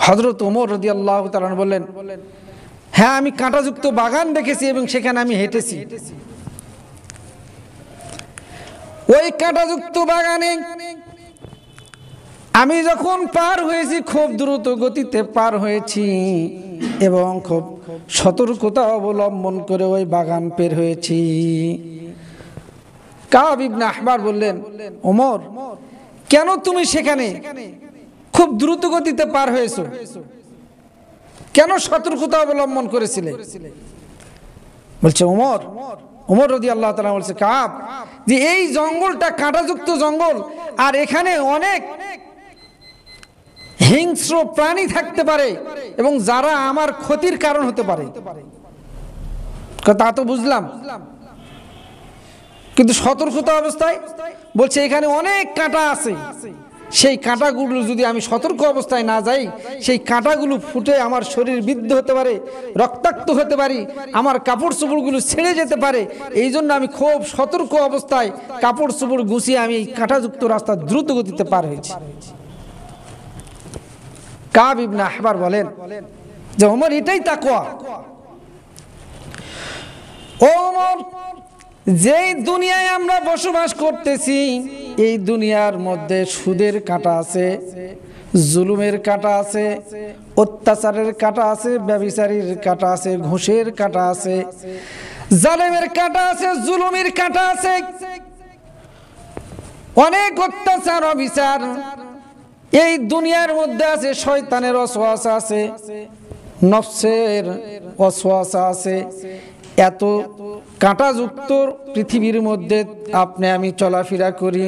হযরত ওমর রাদিয়াল্লাহু তাআলা বললেন, হ্যাঁ আমি কাঁটাযুক্ত বাগান দেখেছি এবং সেখানে আমি হেঁটেছি। ওই কাঁটাযুক্ত বাগানে আমি যখন পার হয়েছি খুব দ্রুত গতিতে পার হয়েছি এবং খুব সতর্কতা অবলম্বন করে ওই বাগান পের হয়েছি। কাব ইবনে আহবার বললেন, ওমর কেন তুমি সেখানে খুব দ্রুত গতিতে পার হয়েছো, কেন সতর্কতা অবলম্বন করেছিলে? বলছে ওমর রাদিয়াল্লাহু তাআলা বলছে, কাব যে এই জঙ্গলটা কাঁটাযুক্ত জঙ্গল, আর এখানে অনেক হিংস্র প্রাণী থাকতে পারে এবং যারা আমার ক্ষতির কারণ হতে পারে। তা তো বুঝলাম, কিন্তু সতর্কতা অবস্থায় বলছে এখানে অনেক কাঁটা আছে, সেই কাঁটাগুলো যদি আমি সতর্ক অবস্থায় না যাই, সেই কাঁটাগুলো ফুটে আমার শরীর বিদ্ধ হতে পারে, রক্তাক্ত হতে পারি, আমার কাপড় চোপড়গুলো ছেড়ে যেতে পারে। এই জন্য আমি খুব সতর্ক অবস্থায় কাপড় চোপড় গুছিয়ে আমি এই কাঁটাযুক্ত রাস্তা দ্রুত গতিতে পার হয়েছি। কাব ইবনে আহবার বলেন যে ওমর এটাই তাকওয়া। ওমর, যেই দুনিয়ায় আমরা বসবাস করতেছি এই দুনিয়ার মধ্যে সুদের কাঁটা আছে, জুলুমের কাঁটা আছে, অত্যাচারের কাঁটা আছে, ব্যভিচারীর কাঁটা আছে, ঘুষের কাঁটা আছে, জালেমের কাঁটা আছে, জুলুমের কাঁটা আছে, অনেক অত্যাচার অবিচার এই দুনিয়ার মধ্যে আছে। শয়তানের ওয়াসওয়াসা আছে, নফসের ওয়াসওয়াসা আছে। এত কাঁটাযুক্ত পৃথিবীর মধ্যে আপনি আমি চলাফেরা করি,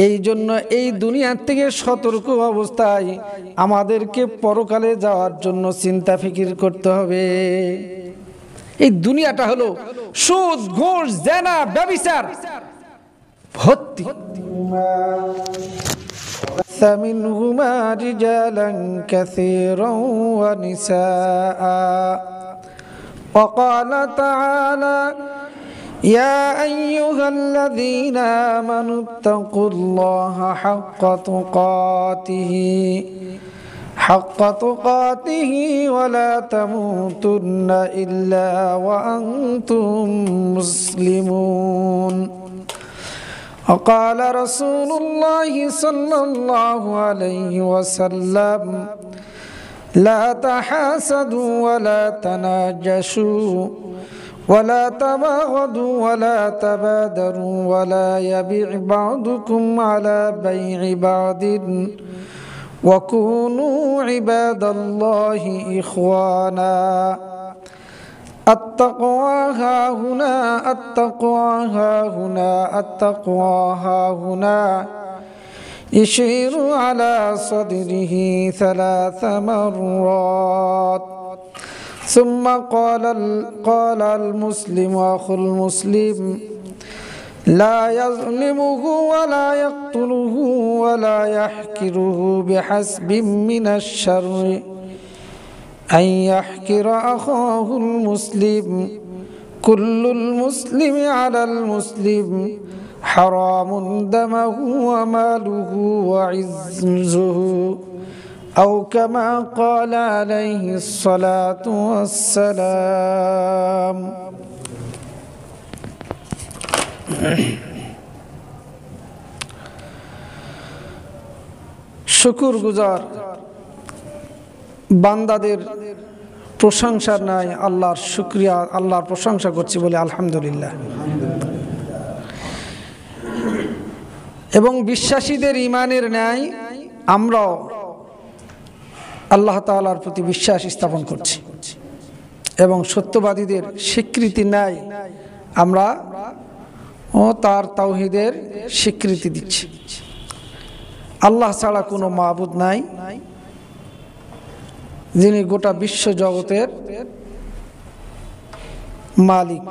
এই জন্য এই দুনিয়ার থেকে সতর্ক অবস্থায় আমাদেরকে পরকালে যাওয়ার জন্য চিন্তা ফিকির করতে হবে। এই দুনিয়াটা হলো সুদ, ঘুষ, জেনা, ব্যভিচার ভর্তি। মিনহুমা রিজালান কাসীরান ওয়া নিসাআ। وقال تعالى يا أيها الذين آمنوا اتقوا الله حق تقاته ولا تموتن إلا وأنتم مسلمون. وقال رسول الله صلى الله عليه وسلم لا تحاسدوا ولا تناجشوا ولا تباغضوا ولا تبادروا ولا يبيع بعضكم على بيع بعض وكونوا عباد الله إخوانا. التقوى هاهنا التقوى هاهنا التقوى هاهنا. يشير على صدره 3 مرات. ثم قال المسلم أخو المسلم لا يظلمه ولا يقتله ولا يحقره بحسب من الشر أن يحقر أخاه المسلم. كل المسلم على المسلم حرام دمه وماله وعزه أو كما قال عليه الصلاة والسلام. শুকর গুজার বান্দাদের প্রশংসা নাই, আল্লাহর শুকরিয়া, আল্লাহর প্রশংসা করছি বলে আলহামদুলিল্লাহ। এবং বিশ্বাসীদের ঈমানের ন্যায় আমরাও আল্লাহ তাআলার প্রতি বিশ্বাস স্থাপন করছি এবং সত্যবাদীদের স্বীকৃতি ন্যায় আমরা তার তাওহীদের স্বীকৃতি দিচ্ছি। আল্লাহ ছাড়া কোনো মাবুদ নাই, যিনি গোটা বিশ্ব জগতের মালিক,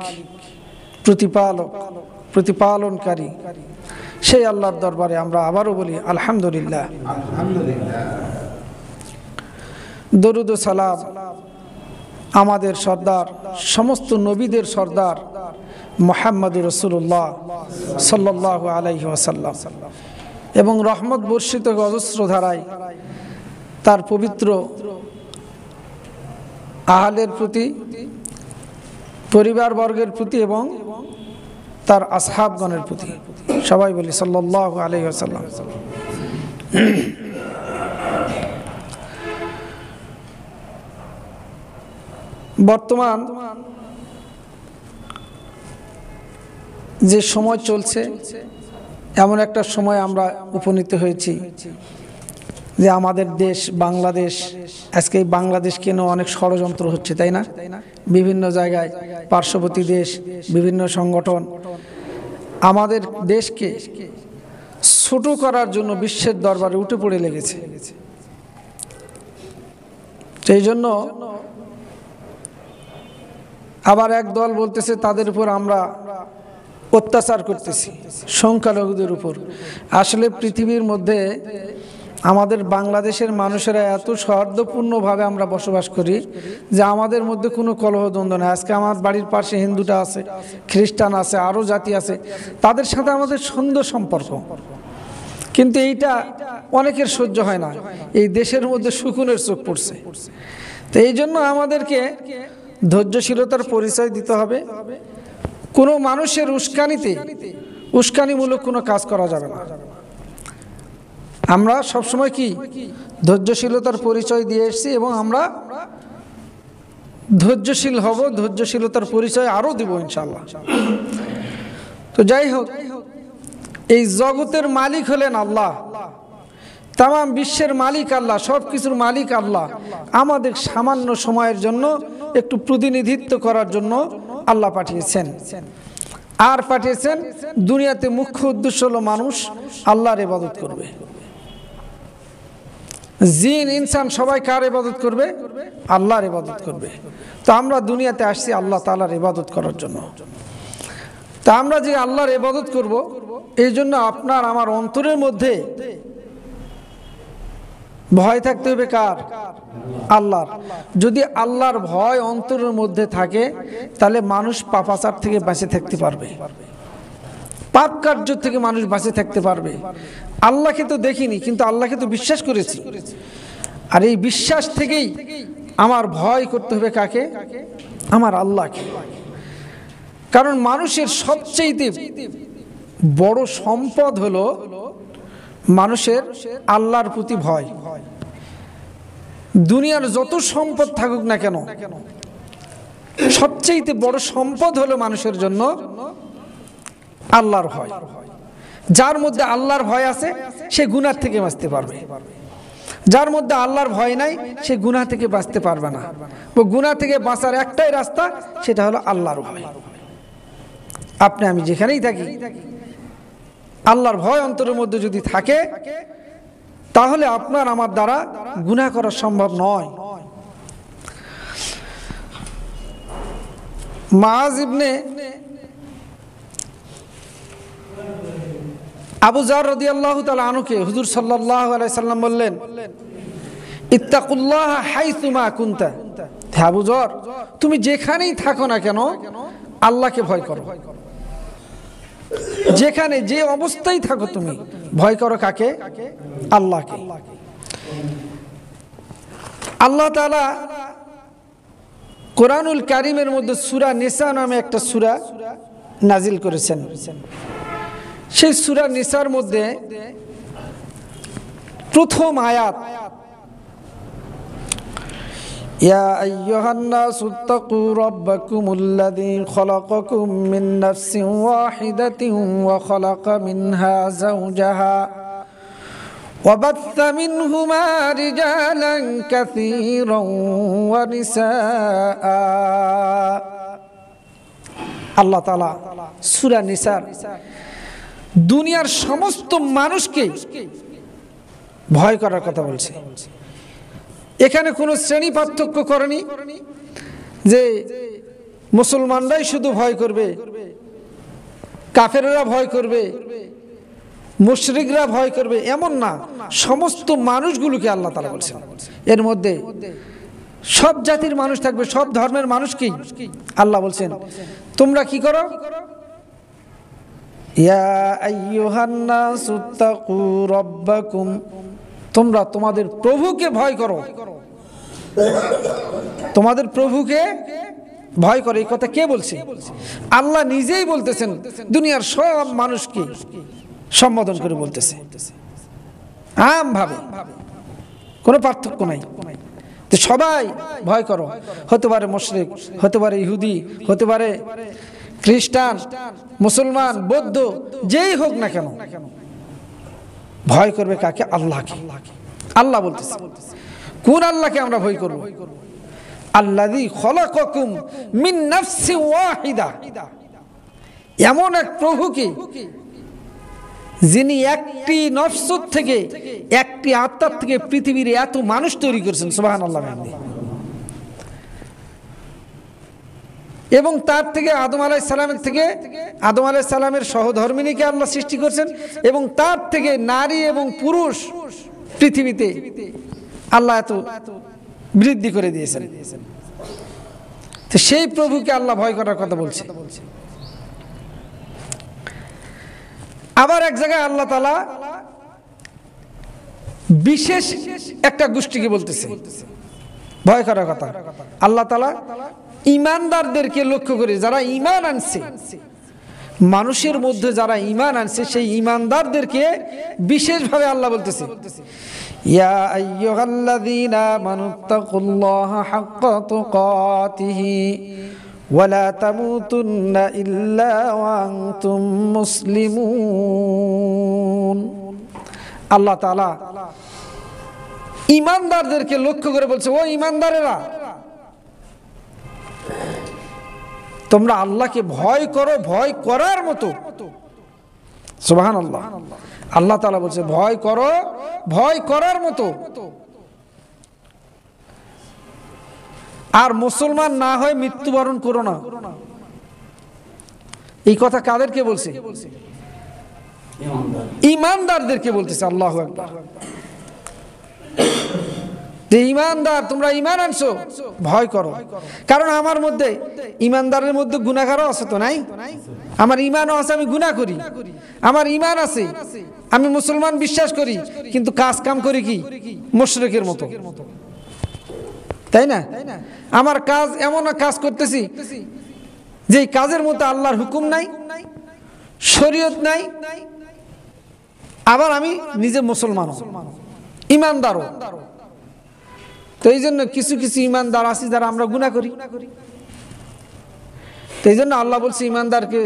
প্রতিপালক, প্রতিপালনকারী। সেই আল্লাহর দরবারে আমরা আবারও বলি আলহামদুলিল্লাহ। দরুদ ও সালাম আমাদের সর্দার, সমস্ত নবীদের সর্দার মুহাম্মদুর রাসূলুল্লাহ সাল্লাল্লাহু আলাইহি ওয়াসাল্লাম এবং রহমত বর্ষিত অজস্র ধারায় তার পবিত্র আহলের প্রতি, পরিবারবর্গের প্রতি এবং তার আসহাবগণের প্রতি। সবাই বলি সাল্লাল্লাহু আলাইহি ওয়াসাল্লাম। বর্তমান যে সময় চলছে, এমন একটা সময় আমরা উপনীত হয়েছি যে আমাদের দেশ বাংলাদেশ, আজকে এই বাংলাদেশ কেন অনেক ষড়যন্ত্র হচ্ছে, তাই না? বিভিন্ন জায়গায় পার্শ্ববর্তী দেশ, বিভিন্ন সংগঠন আমাদের দেশকে ছোট করার জন্য বিশ্বের দরবারে উঠে পড়ে লেগেছে। সেই জন্য আবার এক দল বলতেছে তাদের উপর আমরা অত্যাচার করতেছি, সংখ্যালঘুদের উপর। আসলে পৃথিবীর মধ্যে আমাদের বাংলাদেশের মানুষেরা এত সৌহার্দ্যপূর্ণভাবে আমরা বসবাস করি যে আমাদের মধ্যে কোনো কলহদ্বন্দ্ব নেই। আজকে আমার বাড়ির পাশে হিন্দুটা আছে, খ্রিস্টান আছে, আরও জাতি আছে, তাদের সাথে আমাদের সুন্দর সম্পর্ক। কিন্তু এইটা অনেকের সহ্য হয় না, এই দেশের মধ্যে শকুনের চোখ পড়ছে। তো এই জন্য আমাদেরকে ধৈর্যশীলতার পরিচয় দিতে হবে। কোনো মানুষের উস্কানিমূলক কোনো কাজ করা যাবে না। আমরা সবসময় কি ধৈর্যশীলতার পরিচয় দিয়ে এসেছি এবং আমরা ধৈর্যশীল হব, ধৈর্যশীলতার পরিচয় আরও দিব ইনশাআল্লাহ। তো যাই হোক, এই জগতের মালিক হলেন আল্লাহ, তামাম বিশ্বের মালিক আল্লাহ, সব কিছুর মালিক আল্লাহ। আমাদের সামান্য সময়ের জন্য একটু প্রতিনিধিত্ব করার জন্য আল্লাহ পাঠিয়েছেন। আর পাঠিয়েছেন দুনিয়াতে মুখ্য উদ্দেশ্য হলো মানুষ আল্লাহর ইবাদত করবে। জিন ইনসান সবাই কার ইবাদত করবে? আল্লাহর ইবাদত করবে। তো আমরা দুনিয়াতে আসছি আল্লাহ তাআলার ইবাদত করার জন্য। তা আমরা যে আল্লাহর ইবাদত করব, এই জন্য আপনার আমার অন্তরের মধ্যে ভয় থাকতে হবে কার? আল্লাহর। যদি আল্লাহর ভয় অন্তরের মধ্যে থাকে তাহলে মানুষ পাপাচার থেকে বেঁচে থাকতে পারবে, পাপ কার্য থেকে মানুষ বেঁচে থাকতে পারবে। আল্লাহকে তো দেখিনি, কিন্তু আল্লাহকে তো বিশ্বাস করেছি। আর এই বিশ্বাস থেকেই আমার ভয় করতে হবে কাকে? আমার আল্লাহকে। কারণ মানুষের সবচেয়ে বড় সম্পদ হলো মানুষের আল্লাহর প্রতি ভয়। দুনিয়ার যত সম্পদ থাকুক না কেন, সবচেয়ে বড় সম্পদ হলো মানুষের জন্য আল্লাহর ভয়। যার মধ্যে আল্লাহর ভয় আছে সে গুনাহ থেকে বাঁচতে পারবে, যার মধ্যে আল্লাহর ভয় নাই সে গুনাহ থেকে বাঁচতে পারবে না। গুনাহ থেকে বাঁচার একটাই রাস্তা, সেটা হলো আল্লাহর ভয়। আপনি আমি যেখানেই থাকি, আল্লাহর ভয় অন্তরের মধ্যে যদি থাকে তাহলে আপনার আমার দ্বারা গুনাহ করা সম্ভব নয়। মুআয ইবনে আবু যার রাদিয়াল্লাহু তাআলা আনহুকে হুজুর সাল্লাল্লাহু আলাইহি সাল্লাম বললেন, ইত্তাকুল্লাহ হাইসুমা কুনতা। হে আবু যার, তুমি যেখানেই থাকো না কেন আল্লাহকে ভয় করো। যেখানে যে অবস্থায় থাকো তুমি ভয় করো কাকে? আল্লাহকে। আল্লাহ তাআলা কোরআনুল কারীমের মধ্যে সূরা নিসা নামে একটা সূরা নাজিল করেছেন। সেই সূরা নিসার মধ্যে প্রথম আয়াত, ইয়া আইয়ুহান নাসু তাকু রাব্বাকুমুল্লাযী খালাকাকুম মিন নাফসিন ওয়াহিদাতিন ওয়া খালাকা মিনহা যাওজাহা ওয়া বাথা মিনহুমা রিজালান কাসীরান ওয়া নিসাআ। আল্লাহ তাআলা সূরা নিসার দুনিয়ার সমস্ত মানুষকে ভয় করার কথা বলছে। এখানে কোনো শ্রেণী পার্থক্য করেনি যে মুসলমানরাই শুধু ভয় করবে, কাফেররা ভয় করবে, মুশরিকরা ভয় করবে, এমন না। সমস্ত মানুষগুলোকে আল্লাহ তাআলা বলছেন। এর মধ্যে সব জাতির মানুষ থাকবে, সব ধর্মের মানুষকেই আল্লাহ বলছেন তোমরা কি করো? ইয়া আইয়ুহান নাসু তাকু রাব্বাকুম, তোমরা তোমাদের প্রভুকে ভয় করো। তোমাদের প্রভুকে ভয় করে। এই কথা কে বলছে? আল্লাহ নিজেই বলতেছেন, দুনিয়ার সব মানুষকে সম্বোধন করে বলতেছে আম ভাবে, কোনো পার্থক্য নাই। তো সবাই ভয় করো, হতে পারে মুশরিক, হতে পারে ইহুদি, হতে পারে খ্রিস্টান, মুসলমান, বৌদ্ধ, যেই হোক না কেন ভয় করবে কাকে? আল্লাহকে। আল্লাহ বলতেছে, কোন আল্লাহকে আমরা ভয় করব? আল্লাযী খলাকাকুম মিন নাফসিন ওয়াহিদা, এমন এক প্রভুকে যিনি একটি নফস থেকে, একটি আত্মার থেকে পৃথিবীর এত মানুষ তৈরি করেছেন। সুবহানাল্লাহ। এবং তার থেকে আদম আলাইহিস সালামের থেকে, আদম আলাইহিস সালামের সহধর্মিণীকে আল্লাহ সৃষ্টি করেছেন, এবং তার থেকে নারী এবং পুরুষ পৃথিবীতে আল্লাহ এত বৃদ্ধি করে দিয়েছেন। তো সেই প্রভুকে আল্লাহ ভয় করার কথা বলছে। আবার এক জায়গায় আল্লাহ তাআলা বিশেষ একটা গোষ্ঠীকে বলতেছে ভয় করার কথা। আল্লাহ তাআলা ঈমানদারদেরকে লক্ষ্য করে, যারা ঈমান আনছে, মানুষের মধ্যে যারা ঈমান আনছে সেই ঈমানদারদেরকে বিশেষভাবে আল্লাহ বলতেছে, ইয়া আইয়ুহাল্লাযীনা আমানুত্তাকুল্লাহা হাক্কা তুকাতিহি ওয়া লা তামুতুন্না ইল্লা ওয়া আনতুম মুসলিমুন। আল্লাহ তাআলা ঈমানদারদেরকে লক্ষ্য করে বলছে, ও ঈমানদারেরা, তোমরা আল্লাহকে ভয় করো, ভয় করার মতো। সুবহানাল্লাহ। আল্লাহ তাআলা বলছে ভয় করো, ভয় করার মতো। আর মুসলমান না হয় মৃত্যুবরণ করো না। এই কথা কাদেরকে বলছে? ঈমানদারদেরকে বলতেছে। আল্লাহু আকবার। ঈমানদার, তোমরা ঈমান আনছো, ভয় করো। কারণ আমার মধ্যে, ঈমানদারের মধ্যে গুনাহগারও আছে তো নাই? আমার ঈমানও আছে, আমি গুনাহ করি। আমার ঈমান আছে, আমি মুসলমান বিশ্বাস করি, কিন্তু কাজ কাম করি কি মুশরিকের মতো, তাই না? আমার কাজ এমন কাজ করতেছি যে কাজের মধ্যে আল্লাহর হুকুম নাই, শরীয়ত নাই, আবার আমি নিজে মুসলমানও, ঈমানদারও। তো এই জন্য কিছু কিছু ঈমানদার আছি যারা আমরা গুনাহ করি। তো এই জন্য আল্লাহ বলছে ঈমানদারকে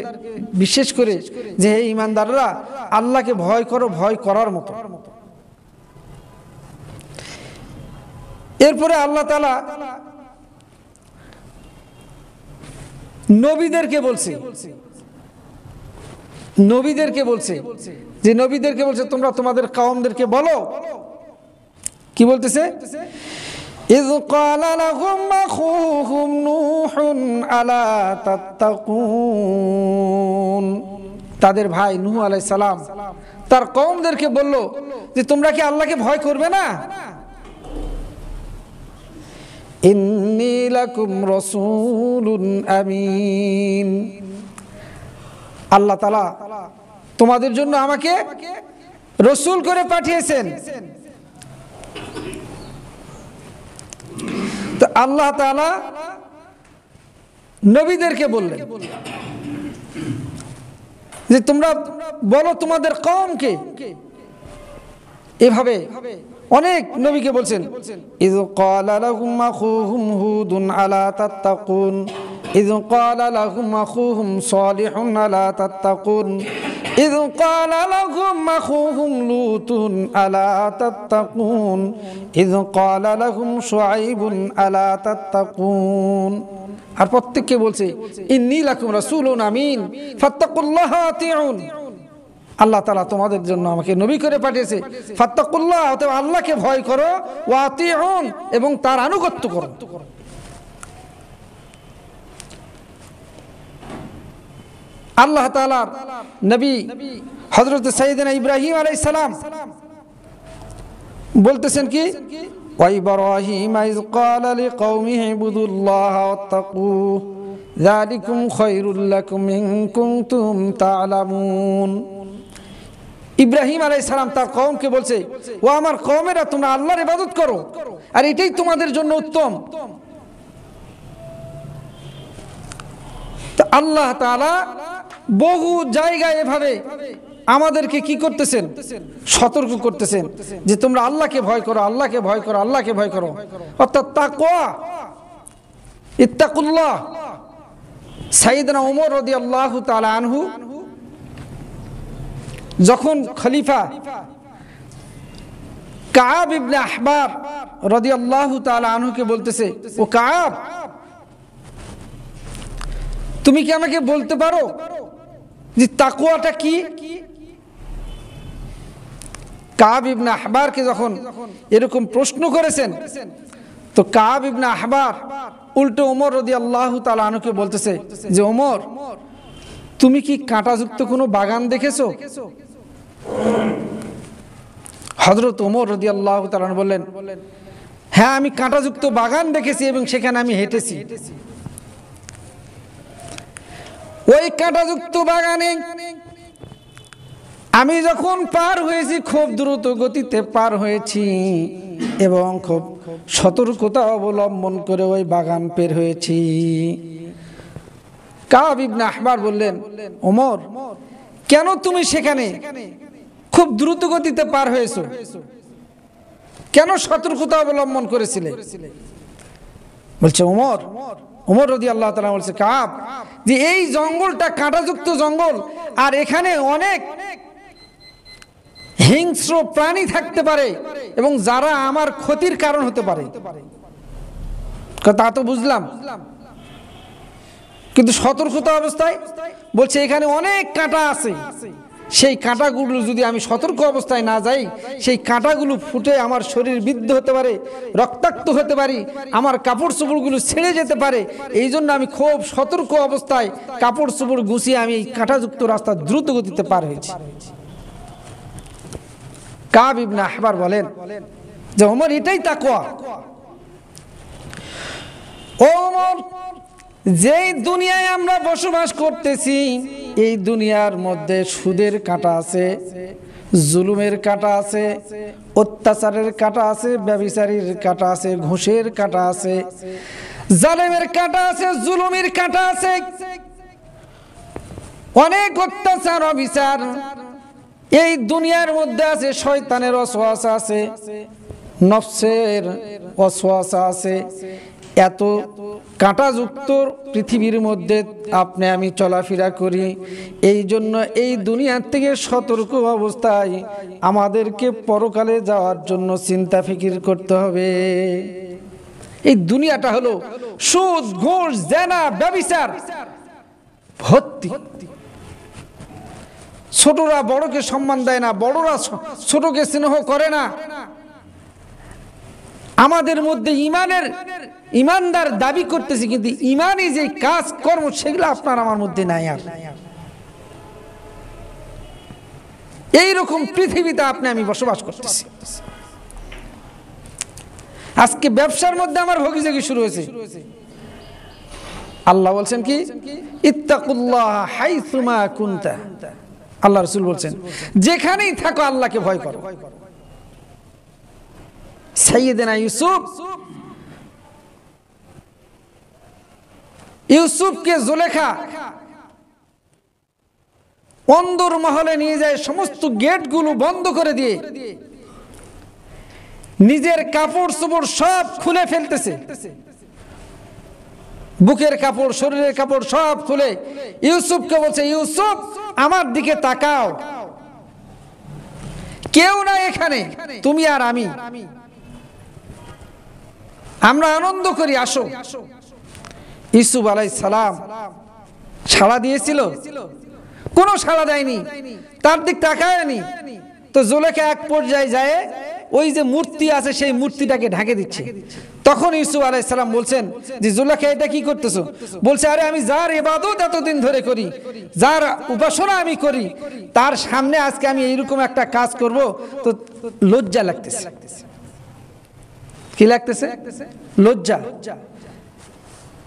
বিশেষ করে যে হে ঈমানদাররা, আল্লাহকে ভয় করো, ভয় করার মতো। এরপরে আল্লাহ তাআলা নবীদেরকে বলছে, নবীদেরকে বলছে যে নবীদেরকে বলছে তোমরা তোমাদের কওমদেরকে বলো। কি বলতেছে? إذ قال لهم أخوهم نوح ألا تتقون। তাদের ভাই নূহ আলাইহিস সালাম তার কওমদেরকে বলল যে তোমরা কি আল্লাহকে ভয় করবে না? ইন্নী লাকুম রাসূলুন আমিন। আল্লাহ তাআলা তোমাদের জন্য আমাকে রাসূল করে পাঠিয়েছেন। তো আল্লাহ তাআলা নবীদেরকে বললেন যে তোমরা বলো তোমাদের কওমকে। এভাবে অনেক নবীকে বলছেন। ইয ক্বালা লাহুম আখুহুম হুদুন আলা তাত্তাকুন ইয ক্বালা লাহুম আখুহুম সালিহুন আলা তাত্তাকুন ইয ক্বালা লাহুম আখুহুম লূতুন আলা তাত্তাকুন ইয ক্বালা লাহুম শুআইবুন আলা তাত্তাকুন। আর প্রত্যেককে বলছে ইন্নী লাকুম রাসূলুন আমিন ফাত্তাকুল্লাহা আতিউন। আল্লাহ তাআলা তোমাদের জন্য আমাকে নবী করে পাঠিয়েছে। ফাত্তাকুল্লাহ, অতএব আল্লাহকে ভয় করো, ওয়া আতিউন, এবং তার আনুগত্য করো। আল্লাহ তাআলার নবী হযরত সাইয়েদনা ইব্রাহিম আলাইহিস সালাম বলতেছেন কি, ওয়া ইব্রাহিম ইয ক্বালা লিকওমিহি ইবুদুল্লাহা ওয়াত্তাকুহু যালিকুম খায়রুল লাকুম ইন কুনতুম তা'লামুন। ইব্রাহিম আলাইহিস সালাম তার কওমকে বলছে, ও আমার কওমেরা, তোমরা আল্লাহর ইবাদত করো, আর এটাই তোমাদের জন্য উত্তম। আল্লাহ তাআলা বহু জায়গায় এভাবে আমাদেরকে কি করতেছেন, সতর্ক করতেছেন যে তোমরা আল্লাহকে ভয় করো, আল্লাহকে ভয় করো, আল্লাহকে ভয় করো। অর্থাৎ তাকওয়া, ইত্তাকুল্লাহ। সাইয়েদনা ওমর রাদিয়াল্লাহু তাআলা আনহু যখন খলিফা কাব ইবনে আহবার রাদিয়াল্লাহু তাআলা আনহুকে বলতেছে, ও কাব, তুমি কি আমাকে বলতে পারো যে তাকওয়াটা কি? কাব ইবনে আহবারকে যখন এরকম প্রশ্ন করেছেন, তো কাব ইবনে আহবার উল্টো ওমর রাদিয়াল্লাহু তাআলা আনহুকে বলতেছে যে ওমর, তুমি কি কাঁটাযুক্ত কোনো বাগান দেখেছো? হযরত ওমর রাদিয়াল্লাহু তাআলা আনহু বললেন, হ্যাঁ, আমি কাঁটাযুক্ত বাগান দেখেছি এবং সেখানে আমি হেঁটেছি। ওই কাঁটাযুক্ত বাগানে আমি যখন পার হয়েছি, খুব দ্রুত গতিতে পার হয়েছি এবং খুব সতর্কতা অবলম্বন করে ওই বাগান পের হয়েছি। কাব ইবনে আহবার বললেন, ওমর, কেন তুমি সেখানে খুব দ্রুত গতিতে পার হয়েছো? কেন সতর্কতা অবলম্বন করেছিলে? বলছে ওমর রাদিয়াল্লাহু তাআলা বলছে, কাব, যে এই জঙ্গলটা কাঁটাযুক্ত জঙ্গল, আর এখানে অনেক হিংস্র প্রাণী থাকতে পারে এবং যারা আমার ক্ষতির কারণ হতে পারে। তা তো বুঝলাম, কিন্তু সতর্কতা অবস্থায় বলছে এখানে অনেক কাঁটা আছে, সেই কাঁটাগুলো যদি আমি সতর্ক অবস্থায় না যাই, সেই কাঁটাগুলো ফুটে আমার শরীর বিদ্ধ হতে পারে, রক্তাক্ত হতে পারি, আমার কাপড় চোপড়গুলো ছেড়ে যেতে পারে। এই জন্য আমি খুব সতর্ক অবস্থায় কাপড় চোপড় গুছিয়ে আমি এই কাঁটাযুক্ত রাস্তা দ্রুত গতিতে পার হয়েছি। কাব ইবনে আহবার বলেন যে ওমর, এটাই তাকওয়া। ওমর, যেই দুনিয়ায় আমরা বসবাস করতেছি, এই দুনিয়ার মধ্যে সুদের কাঁটা আছে, জুলুমের কাঁটা আছে, অত্যাচারের কাঁটা আছে, ব্যভিচারীর কাঁটা আছে, ঘুষের কাঁটা আছে, জালেমের কাঁটা আছে, জুলুমের কাঁটা আছে, অনেক অত্যাচার অবিচার এই দুনিয়ার মধ্যে আছে। শয়তানের ওয়াসওয়াসা আছে, নফসের ওয়াসওয়াসা আছে। এত কাঁটাযুক্ত পৃথিবীর মধ্যে আপনি আমি চলাফেরা করি। এই জন্য এই দুনিয়ার থেকে সতর্ক অবস্থায় আমাদেরকে পরকালে যাওয়ার জন্য চিন্তা ফিকির করতে হবে। এই দুনিয়াটা হলো সুদ, ঘুষ, জেনা, ব্যভিচার ভর্তি। ছোটরা বড়কে সম্মান দেয় না, বড়রা ছোটকে স্নেহ করে না। আমাদের মধ্যে ইমানদার দাবি করতেছি, কিন্তু ইমানি যে কাজ কর্ম সেগুলো আপনার আমার মধ্যে নাই। আর এইরকম পৃথিবীতে আপনি আমি বসবাস করতেছি। আজকে ব্যবসার মধ্যে আমার ভোগিযোগী শুরু হয়েছে। আল্লাহ বলছেন কি, ইত্তাকুল্লাহ হাইসুমা কুনতা। আল্লাহ রাসূল বলছেন, যেখানেই থাকো আল্লাহকে ভয় করো। সাইয়েদনা ইউসুফকে জুলেখা অন্দর মহলে নিয়ে যায়, সমস্ত গেটগুলো বন্ধ করে দিয়ে নিজের কাপড় চোপড় সব খুলে ফেলতেছে, বুকের কাপড়, শরীরের কাপড় সব খুলে ইউসুফকে বলছে, ইউসুফ, আমার দিকে তাকাও, কেউ না এখানে, তুমি আর আমি, আমরা আনন্দ করি, আসো। ইউসুফ আলাইহিস সালাম সাড়া দিয়েছিল? কোনো সাড়া দেয়নি, তার দিক তাকায়নি। তো জুলেখা এক পর্যায়ে যায় ওই যে মূর্তি আছে সেই মূর্তিটাকে ঢেকে দিচ্ছে। তখন ইউসুফ আলাইহিস সালাম বলছেন যে, জুলেখা, এটা কি করতেছো? বলছে, আরে আমি যার ইবাদত এতদিন ধরে করি, যার উপাসনা আমি করি, তার সামনে আজকে আমি এইরকম একটা কাজ করব, তো লজ্জা লাগতেছে। কি লাগতেছে? লজ্জা।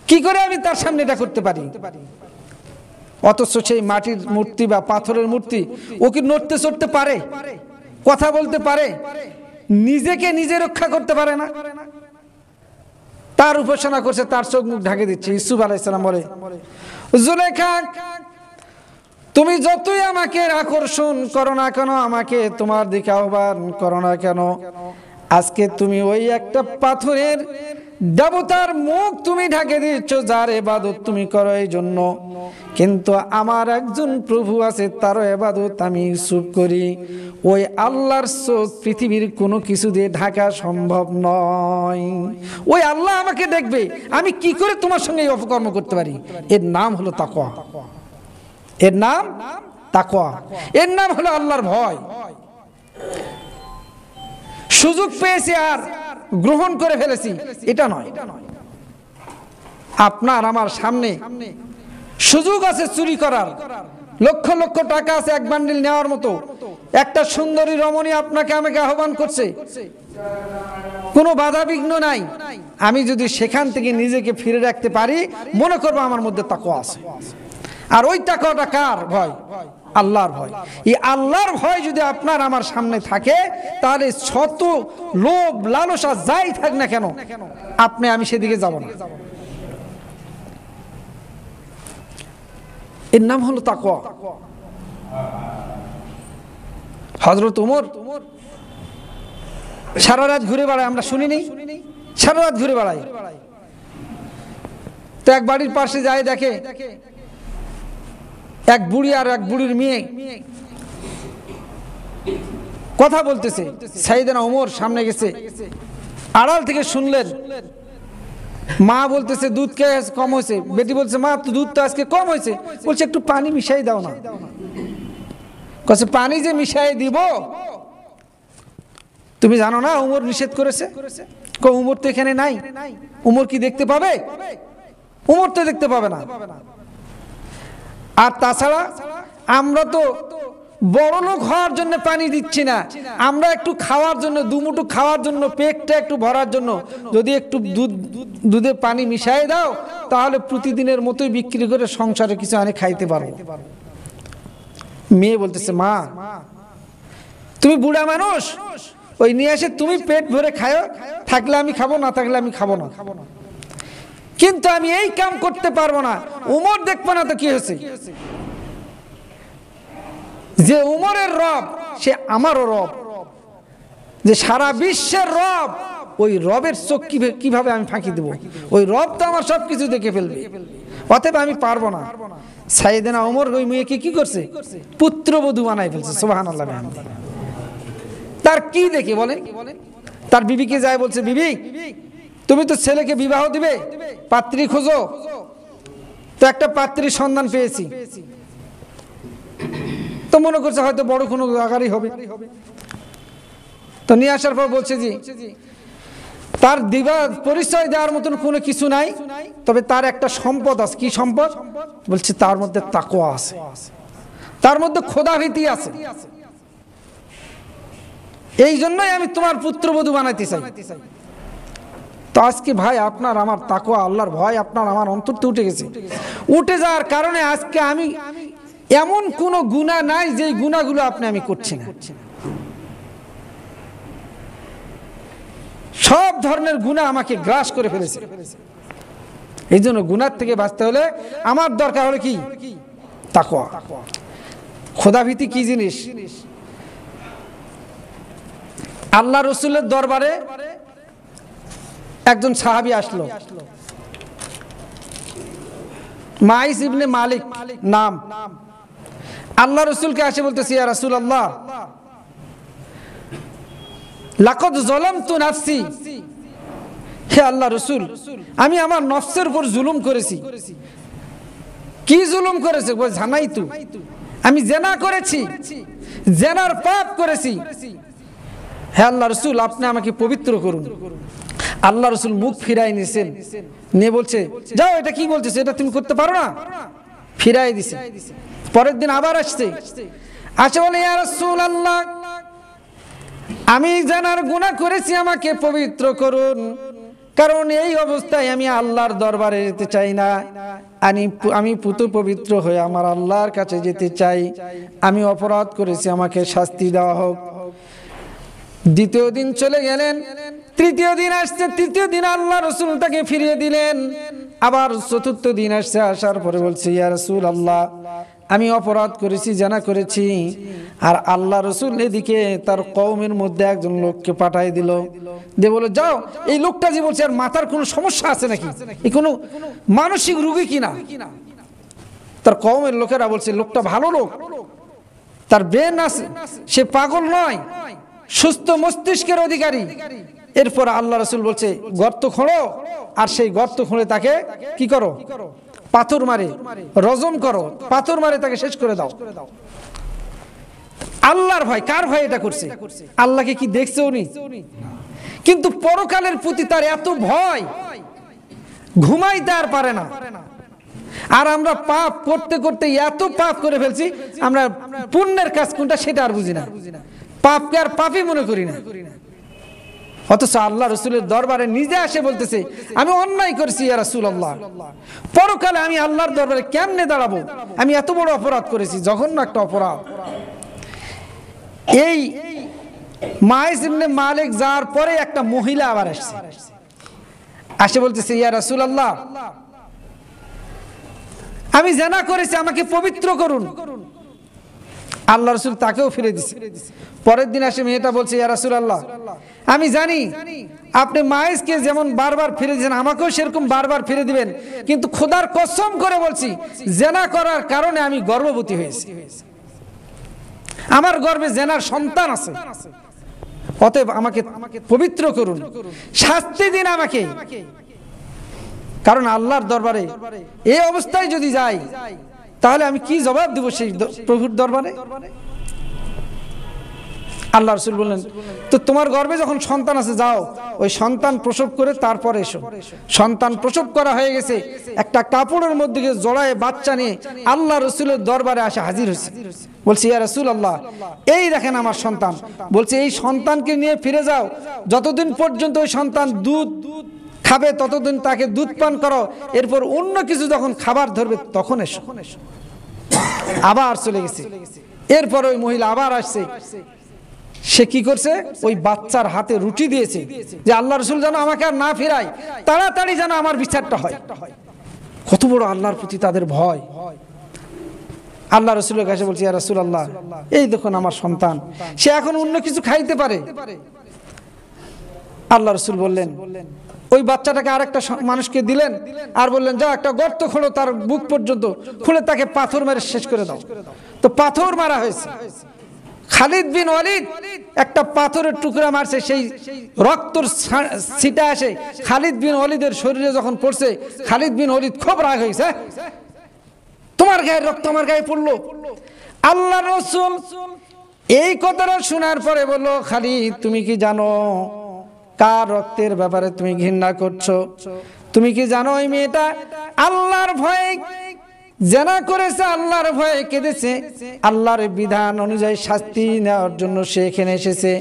কি করে আমি তার সামনে এটা করতে পারি? অথচ সেই মাটির মূর্তি বা পাথরের মূর্তি, ও কি নড়তে চড়তে পারে, কথা বলতে পারে, নিজেকে নিজে রক্ষা করতে পারে না। তার উপাসনা করছে, তার চোখ মুখ ঢাকে দিচ্ছে। ইউসুফ আলাইহিস সালাম বলে, জুলেখা, তুমি যতই আমাকে আকর্ষণ করো না কেন, আমাকে তোমার দিকে আহ্বান করো না কেন, আজকে তুমি ওই একটা পাথরের দেবতার মুখ তুমি ঢেকে দিচ্ছ, যার ইবাদত তুমি করো এই জন্য। কিন্তু আমার একজন প্রভু আছে, তারও ইবাদত আমি ইউসুফ করি। ওই আল্লাহর চোখ পৃথিবীর কোনো কিছু দিয়ে ঢাকা সম্ভব নয়। ওই আল্লাহ আমাকে দেখবে, আমি কি করে তোমার সঙ্গে এই অপকর্ম করতে পারি? এর নাম হলো তাকওয়া, এর নাম তাকওয়া, এর নাম হলো আল্লাহর ভয়। সুযোগ পেয়েছি আর গ্রহণ করে ফেলেছি, এটা নয়। আপনার আমার সামনে সুযোগ আছে চুরি করার, লক্ষ লক্ষ টাকা আছে এক বান্ডিল নেওয়ার মতো। একটা সুন্দরী রমণী আপনাকে আমাকে আহ্বান করছে, কোনো বাধা বিঘ্ন নাই। আমি যদি সেখান থেকে নিজেকে ফিরে রাখতে পারি, মনে করবো আমার মধ্যে তাকওয়া আছে। আর ওই তাকওয়াটা কার ভয়? আল্লাহর ভয়। এই আল্লাহর ভয় যদি আপনার আমার সামনে থাকে, তাহলে শত লোভ লালসা যাই থাক না কেন, আমি সেদিকে যাব না। এর নাম হলো তাকওয়া। হযরত ওমর সারা রাত ঘুরে বেড়ায়, আমরা শুনিনি? সারা রাত ঘুরে বেড়ায়। তো এক বাড়ির পাশে যায়, দেখে এক বুড়ি আর এক বুড়ির মেয়ে কথা বলতেছে। সাইয়েদনা ওমর সামনে গেছে, আড়াল থেকে শুনলেন। মা বলতেছে দুধ কে কম হয়েছে। বেটি বলছে, মা তো দুধ তো আজকে কম হয়েছে। বলছে একটু পানি মিশাই দাও না। কাছে পানি যে মিশাই দিব, তুমি জানো না ওমর নিষেধ করেছে? ওমর তো এখানে নাই, ওমর কি দেখতে পাবে? ওমর তো দেখতে পাবে না। আর তাছাড়া আমরা তো বড় লোক হওয়ার জন্য পানি দিচ্ছি না, আমরা একটু খাওয়ার জন্য, দুমুঠো খাওয়ার জন্য, পেটটা একটু ভরার জন্য যদি একটু দুধে পানি মিশাই দাও, তাহলে প্রতিদিনের মতোই বিক্রি করে সংসারে কিছু আনে খাইতে পারবো। মেয়ে বলতেছে, মা তুমি বুড়া মানুষ, ওই নিয়ে এসে তুমি পেট ভরে খাও, থাকলে আমি খাবো, না থাকলে আমি খাবো না। কিন্তু আমি এই কাম করতে পারবো না। উমর দেখবো না তো কি হয়েছে? যে উমরের রব, সে আমারও রব, যে সারা বিশ্বের রব, ওই রবের চোখ কিভাবে আমি ফাঁকি দেব? ওই রব তো আমার সবকিছু দেখে ফেলবে, অতএব আমি পারবো না। সাইয়েদনা ওমর ওই মেয়েকে কি করছে? পুত্রবধূ বানাই ফেলছে। সুবহানাল্লাহ। তার কি দেখে বলেন? তার বিবিকে যায় বলছে, বিবি তুমি তো ছেলেকে বিবাহ দিবে, পাত্রী খোঁজো। তো একটা পাত্রীর সন্ধান পেয়েছি। তো মনে করছে হয়তো বড় কোনো জায়গারই হবে। তো নিয়ে আসার পর বলছে যে তার দিবা পরিচয় দেওয়ার মতন কোনো কিছু নাই, তবে তার একটা সম্পদ আছে। কি সম্পদ? বলছে তার মধ্যে তাকওয়া আছে, তার মধ্যে খোদাভীতি আছে। এই জন্যই আমি তোমার পুত্রবধূ বানাইতে চাই। তো আজকে ভাই আপনার আমার তাকওয়া, আল্লাহর ভয় আপনার আমার অন্তরতে উঠে গেছে। উঠে যাওয়ার কারণে আজকে আমি এমন কোন গুনাহ নাই যে গুনাহগুলো আমি করছি না। সব ধরনের গুনাহ আমাকে গ্রাস করে ফেলেছে। এই জন্য গুনাহ থেকে বাঁচতে হলে আমার দরকার হলো কি? তাকওয়া। খোদাভীতি কি জিনিস? আল্লাহ রাসূলের দরবারে একজন সাহাবী আসলো, মাইস ইবনে মালিক নাম। আল্লাহ রাসূলকে এসে বলতেছে, ইয়া রাসূলুল্লাহ, লাকাদ যালামতু নাফসি। হে আল্লাহ রাসূল, আমি আমার নফসের উপর জুলুম করেছি। কি জুলুম করেছে? বলে জানাইতু, আমি জিনা করেছি, জিনার পাপ করেছি। হে আল্লাহ রাসূল, আপনি আমাকে পবিত্র করুন। আল্লাহ রাসূল মুখ ফিরাই নিয়েছেন, নিয়ে বলছে, যাও, এটা কি বলতেছে? এটা তুমি করতে পারো না। ফিরাই দিছে। পরের দিন আবার আসছে, বলে, ইয়া রাসূলুল্লাহ, আমি জিনার গুনাহ করেছি, আমাকে পবিত্র করুন। কারণ এই অবস্থায় আমি আল্লাহর দরবারে যেতে চাই না। আমি পুত পবিত্র হয়ে আমার আল্লাহর কাছে যেতে চাই। আমি অপরাধ করেছি, আমাকে শাস্তি দেওয়া হোক। দ্বিতীয় দিন চলে গেলেন, তৃতীয় দিন আসছে। তৃতীয় দিন আল্লাহ রাসূল তাকে ফিরিয়ে দিলেন। আবার চতুর্থ দিন আসছে, আসার পরে বলছে ইয়া রাসূলুল্লাহ আমি অপরাধ করেছি, জানা করেছি। আর আল্লাহ রসুল এদিকে তার কওমের মধ্যে একজন লোককে পাঠাই দিল, দিয়ে বলে যাও এই লোকটা যে বলছে আর মাথার কোনো সমস্যা আছে নাকি, এই কোনো মানসিক রোগী কিনা। তার কওমের লোকেরা বলছে লোকটা ভালো লোক, তার ব্রেন আছে, সে পাগল নয়, সুস্থ মস্তিষ্কের অধিকারী। এরপর আল্লাহ রসুল বলছে গর্ত খোঁড়ো, আর সেই গর্ত খুঁড়ে তাকে কি করো, পাথর মারে রজম করো, পাথর মারে তাকে শেষ করে দাও। আল্লাহর ভয়, কার ভয় এটা করছে? আল্লাহকে কি দেখছে উনি? কিন্তু পরকালের প্রতি তার এত ভয়, ঘুমাইতে আর পারে না। আর আমরা পাপ করতে করতে এত পাপ করে ফেলছি, আমরা পুণ্যের কাজ কোনটা সেটা আর বুঝি না, পাপকে আর পাপই মনে করি না। অথচ আল্লাহ রসুলের দরবারে নিজে আসে বলতেছে আমি অন্যায় করেছি ইয়া রাসূলুল্লাহ, পরকালে আমি আল্লাহর দরবারে কেমনে দাঁড়াবো, আমি এত বড় অপরাধ করেছি, জঘন্য একটা অপরাধ। এই মাইস ইবনে মালিক যাওয়ার পরে একটা মহিলা আবার আসছে, আসে বলতেছে ইয়া রাসূলুল্লাহ আমি জিনা করেছি, আমাকে পবিত্র করুন। আল্লাহ রসুল তাকেও ফিরে দিছে। পরের দিন আসে মেয়েটা বলছে ইয়া রাসূলুল্লাহ আমি জানি আপনি মাইসকে যেমন বারবার ফিরে দিয়েছেন, আমাকেও সেরকম বারবার ফিরে দিবেন, কিন্তু খোদার কসম করে বলছি জিনা করার কারণে আমি গর্ভবতী হয়েছি, আমার গর্ভে জিনার সন্তান আছে, অতএব আমাকে পবিত্র করুন, শাস্তি দিন আমাকে। কারণ আল্লাহর দরবারে এই অবস্থায় যদি যাই তাহলে আমি কি জবাব দেব সেই প্রভুর দরবারে? আল্লাহ রাসূল বললেন তো তোমার গর্ভে যখন সন্তান আছে যাও ওই সন্তান প্রসব করে তারপরে এসো। সন্তান প্রসব করা হয়ে গেছে, একটা কাপড়ের মধ্যে জড়ায় বাচ্চা নিয়ে আল্লাহ রসুলের দরবারে আসে হাজির হয়েছে, বলছে ইয়া রাসূলুল্লাহ এই দেখেন আমার সন্তান। বলছে এই সন্তানকে নিয়ে ফিরে যাও, যতদিন পর্যন্ত ওই সন্তান দুধ খাবে ততদিন তাকে দুধ পান করো, এরপর অন্য কিছু যখন খাবার ধরবে তখন এসো। আবার চলে গেছে। এরপর ওই মহিলা আবার আসছে, সে কি করছে ওই বাচ্চার হাতে রুটি দিয়েছে যে আল্লাহ রসুল যেন আমাকে আর না ফিরায়, তাড়াতাড়ি যেন আমার বিচারটা হয়। কত বড় আল্লাহর প্রতি তাদের ভয়। আল্লাহ রসুলের কাছে বলছে ইয়া রাসূলুল্লাহ এই দেখুন আমার সন্তান, সে এখন অন্য কিছু খাইতে পারে। আল্লাহ রসুল বললেন ওই বাচ্চাটাকে আরেকটা মানুষকে দিলেন আর বললেন যাও একটা গর্ত খোঁড়ো তার বুক পর্যন্ত, খুলে তাকে পাথর মেরে শেষ করে দাও। তো পাথর মারা হয়েছে। খালিদ বিন ওয়ালিদ একটা পাথরের টুকরা মারছে, সেই রক্তর ছিটা আসে খালিদ বিন ওয়ালিদের শরীরে যখন পড়ছে, খালিদ বিন ওয়ালিদ খুব রাগ হয়েছে, তোমার গায়ের রক্ত আমার গায়ে পড়লো। আল্লাহ রাসূল এই কথাটা শোনার পরে বলল খালিদ তুমি কি জানো কার রক্তের ব্যাপারে তুমি ঘৃণা করছো? তুমি কি জানো ওই মেয়েটা আল্লাহর ভয়ে জিনা করেছে, আল্লাহর ভয়ে কেঁদেছে, আল্লাহর বিধান অনুযায়ী শাস্তি নেওয়ার জন্য সে এখানে এসেছে।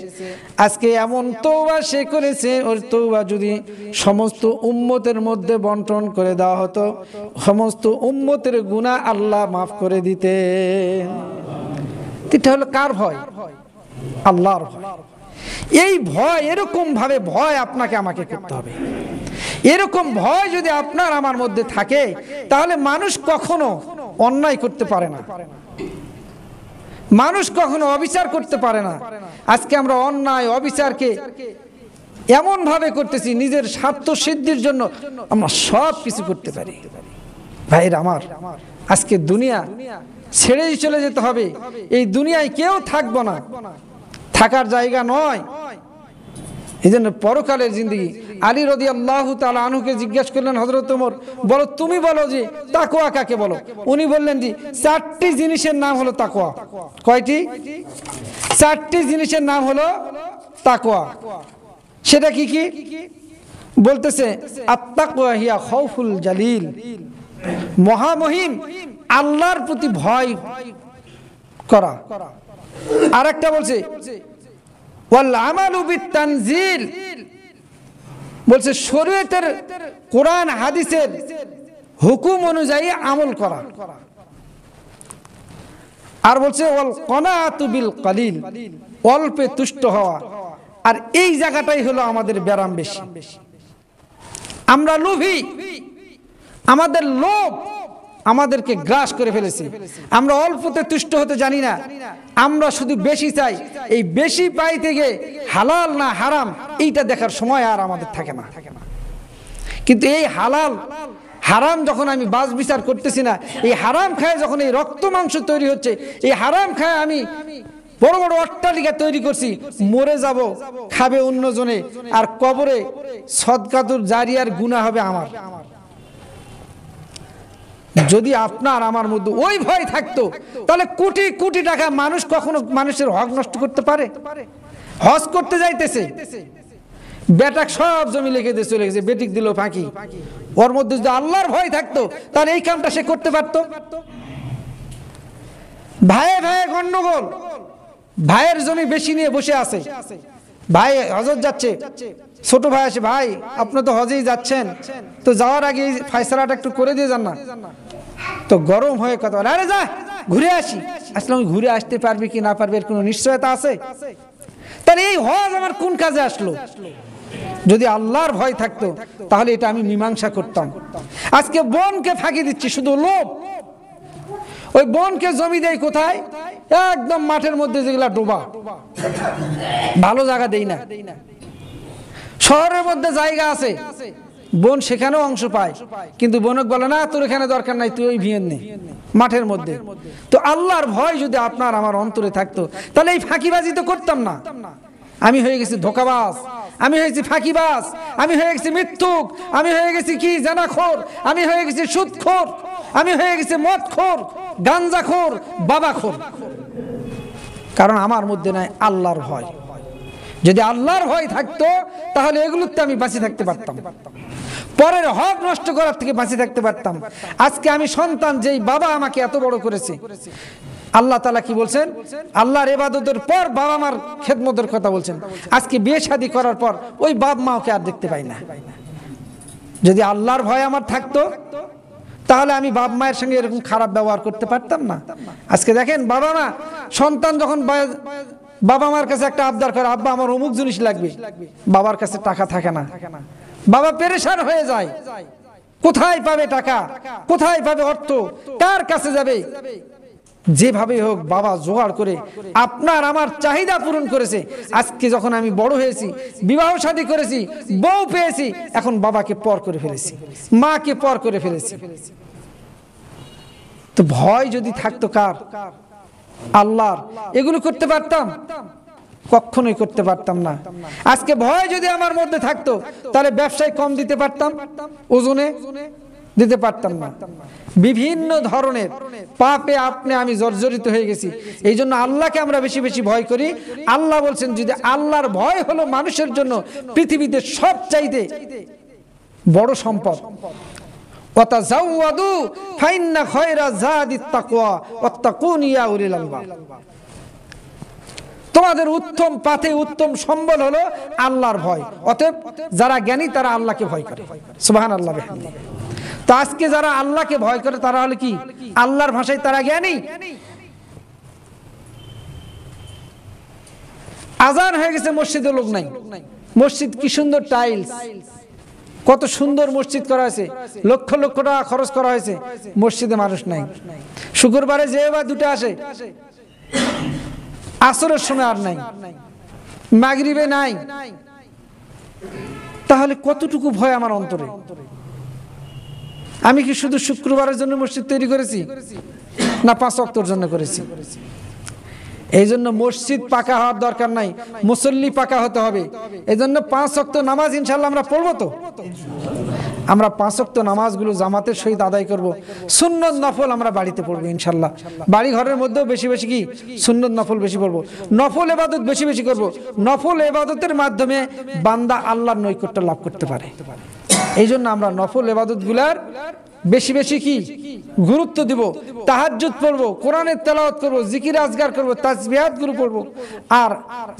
আজকে এমন তওবা সে করেছে, ওর তওবা যদি সমস্ত উম্মতের মধ্যে বন্টন করে দেওয়া হতো, সমস্ত উম্মতের গুনাহ আল্লাহ মাফ করে দিতেন। এটা হলো কার ভয়? আল্লাহর ভয়। এই ভয়, এরকম ভাবে ভয় আপনাকে আমাকে করতে হবে। এরকম ভয় যদি আপনার আমার মধ্যে থাকে তাহলে মানুষ কখনো অন্যায় করতে পারে না, মানুষ কখনো অবিচার করতে পারে না। আজকে আমরা অন্যায় অবিচারকে এমন ভাবে করতেছি নিজের স্বার্থ সিদ্ধির জন্য, আমরা সব কিছু করতে পারি। ভাইরা আমার, আজকে দুনিয়া ছেড়েই চলে যেতে হবে, এই দুনিয়ায় কেউ থাকবো না, থাকার জায়গা নয়। এই জন্য পরকালের জিন্দেগি। আলী রাদিয়াল্লাহু তাআলা আনহুকে জিজ্ঞাসা করলেন হযরত ওমর বলো তুমি বলো যে তাকওয়া কাকে বলো? উনি বললেন যে চারটি জিনিসের নাম হলো তাকওয়া। কয়টি? চারটি জিনিসের নাম হলো তাকওয়া। সেটা কি কি বলতেছে? আত-তাকওয়া হিয়া খাউফুল জালিল, মহামহিম আল্লাহর প্রতি ভয় করা। আরেকটা বলছে ওয়াল আমালু বিত-তানজিল, বলছে শরীয়তের কোরআন হাদিসের হুকুম অনুযায়ী আমল করা। আর বলছে ওয়াল কনাআতু বিল কলিল, অল্পে তুষ্ট হওয়া। আর এই জায়গাটাই হলো আমাদের ব্যারাম বেশি। আমরা লোভী, আমাদের লোভ আমাদেরকে গ্রাস করে ফেলেছে। আমরা অল্পতে তুষ্ট হতে জানি না, আমরা শুধু বেশি চাই। এই বেশি পাইতে গিয়ে হালাল না হারাম এইটা দেখার সময় আর আমাদের থাকে না। কিন্তু এই হালাল হারাম যখন আমি বাছ বিচার করতেছি না, এই হারাম খায় যখন এই রক্ত মাংস তৈরি হচ্ছে, এই হারাম খায় আমি বড় বড় অট্টালিকা তৈরি করছি, মরে যাব খাবে অন্যজনে, আর কবরে সদকাতুল জারিয়ার গুনাহ হবে আমার। যদি আপনার আমার মধ্যে ওই ভয় থাকতো, তাহলে কোটি কোটি টাকা মানুষ কখনো মানুষের হক নষ্ট করতে পারে? হজ করতে যাইতেছে, বেটাক সব জমি লিখে দিয়ে চলে গেছে, বেটিক দিল ফাঁকি। ওর মধ্যে যদি আল্লাহর ভয় থাকতো তাহলে এই কামটা সে করতে পারতো? ভাইয়ে ভাইয়ে গন্ডগোল, ভাইয়ের জমি বেশি নিয়ে বসে আছে, ভাই হজত যাচ্ছে, ছোট ভাই আসে, ভাই আপনি তো হজেই যাচ্ছেন, তো যাওয়ার আগে ফয়সালাটা একটু করে দিয়ে যান না। তো গরম হয়ে কথা বলে, আরে যা ঘুরে আসি। আসলে আমি ঘুরে আসতে পারবি কি না পারবে এর কোনো নিশ্চয়তা আছে? তাহলে এই হজ আমার কোন কাজে আসলো? যদি আল্লাহর ভয় থাকতো তাহলে এটা আমি মীমাংসা করতাম। আজকে বোনকে ফাঁকি দিচ্ছি শুধু লোভ। ওই বোনকে জমি দেয় কোথায়? একদম মাঠের মধ্যে, যেগুলা ডোবা, ভালো জায়গা দেই না। শহরের মধ্যে জায়গা আছে, বোন সেখানেও অংশ পায়, কিন্তু বোনক বলে না তোর এখানে দরকার নাই, তুই ওই ভিয়েন নে মাঠের মধ্যে। তো আল্লাহর ভয় যদি আপনার আমার অন্তরে থাকতো তাহলে এই ফাঁকিবাজি তো করতাম না। আমি হয়ে গেছি ধোঁকাবাজ, আমি হয়েছি ফাঁকিবাজ, আমি হয়ে গেছি মিথ্যুক, আমি হয়ে গেছি কি জানাখোর, আমি হয়ে গেছি সুদখোর, আমি হয়ে গেছি মদখোর, গাঞ্জাখোর, বাবাখোর। কারণ আমার মধ্যে নাই আল্লাহর ভয়। যদি আল্লাহর ভয় থাকতো তাহলে এগুলোতে আমি বাঁচে থাকতে পারতাম, পরের হক নষ্ট করার থেকে বাঁচে থাকতে পারতাম। আজকে আমি সন্তান, যেই বাবা আমাকে এত বড় করেছে, আল্লাহ তাআলা কি বলছেন? আল্লাহর ইবাদতের পর বাবা মার খেদমতের কথা বলছেন। আজকে বিয়ে শাদী করার পর ওই বাপ মাকে আর দেখতে পাই না। যদি আল্লাহর ভয় আমার থাকতো তাহলে আমি বাপ মায়ের সঙ্গে এরকম খারাপ ব্যবহার করতে পারতাম না। আজকে দেখেন, বাবা মা সন্তান যখন বাবা মার কাছে একটা আবদার করে, আব্বা আমার অমুক জিনিস লাগবে, বাবার কাছে টাকা থাকে না, বাবা পেরেশান হয়ে যায়। কোথায় পাবে টাকা, কোথায় পাবে অর্থ, কার কাছে যাবে? যেভাবে হোক বাবা জোগাড় করে আপনার আমার চাহিদা পূরণ করেছে। আজকে যখন আমি বড় হয়েছি, বিবাহ শাদী করেছি, বউ পেয়েছি, এখন বাবাকে পর করে ফেলেছি, মাকে পর করে ফেলেছি। তো ভয় যদি থাকতো কার? আল্লাহর। এগুলো করতে পারতাম? কখনোই করতে পারতাম না। আজকে ভয় যদি আমার মধ্যে থাকতো তাহলে ব্যবসায় কম দিতে পারতাম, ওজনে দিতে পারতাম না। বিভিন্ন ধরনের পাপে আমি জর্জরিত হয়ে গেছি। এই জন্য আল্লাহকে আমরা বেশি বেশি ভয় করি। আল্লাহ বলছেন, যদি আল্লাহর ভয় হলো মানুষের জন্য পৃথিবীতে সবচাইতে বড় সম্পদ। ওয়াতাজাওয়াদু ফাইন্না খায়রা যাদিত তাকওয়া ওয়াত্তাকুন ইয়া উলিল আলবাব। তোমাদের উত্তম পাথে উত্তম সম্বল হলো আল্লাহর ভয়। অতএব যারা জ্ঞানী তারা আল্লাহকে ভয় করে। সুবহানাল্লাহ বিহামদিহি। তো আজকে যারা আল্লাহকে ভয় করে তারা হলো কি? আল্লাহর ভাষায় তারা জ্ঞানী। আজান হয়ে গেছে, মসজিদে লোক নাই। মসজিদ কি সুন্দর টাইলস, কত সুন্দর মসজিদ করা হয়েছে, লক্ষ লক্ষ টাকা খরচ করা হয়েছে, মসজিদে মানুষ নাই। শুক্রবারে যে বা দুটো আসে, আসরের সময় আর নাই, মাগরিবে নাই। তাহলে কতটুকু ভয় আমার অন্তরে? আমি কি শুধু শুক্রবারের জন্য মসজিদ তৈরি করেছি, না 5 ওয়াক্তের জন্য করেছি? এই জন্য মসজিদ পাকা হওয়ার দরকার নাই, মুসল্লি পাকা হতে হবে। এই জন্য 5 ওয়াক্ত নামাজ ইনশাআল্লাহ আমরা পড়বো। তো আমরা 5 ওয়াক্ত নামাজগুলো জামাতের সহিত আদায় করব। সুন্নত নফল আমরা বাড়িতে পড়বো ইনশাআল্লাহ। বাড়ি ঘরের মধ্যেও বেশি বেশি কি সুন্নত নফল বেশি পড়বো, নফল ইবাদত বেশি বেশি করব। নফল ইবাদতের মাধ্যমে বান্দা আল্লাহর নৈকট্য লাভ করতে পারে। এই জন্য আমরা নফল ইবাদত গুলার বেশি বেশি কি গুরুত্ব দিব। তাহাজ্জুদ পড়বো, কোরআনের তেলাওয়াত করবো, জিকির আজগার করবো, তাসবিহাত গুলো পড়বো, আর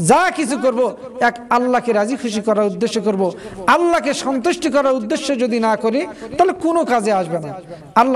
যা কিছু করব এক আল্লাহকে রাজি খুশি করার উদ্দেশ্যে করব। আল্লাহকে সন্তুষ্টি করার উদ্দেশ্যে যদি না করি তাহলে কোনো কাজে আসবে না। আল্লাহ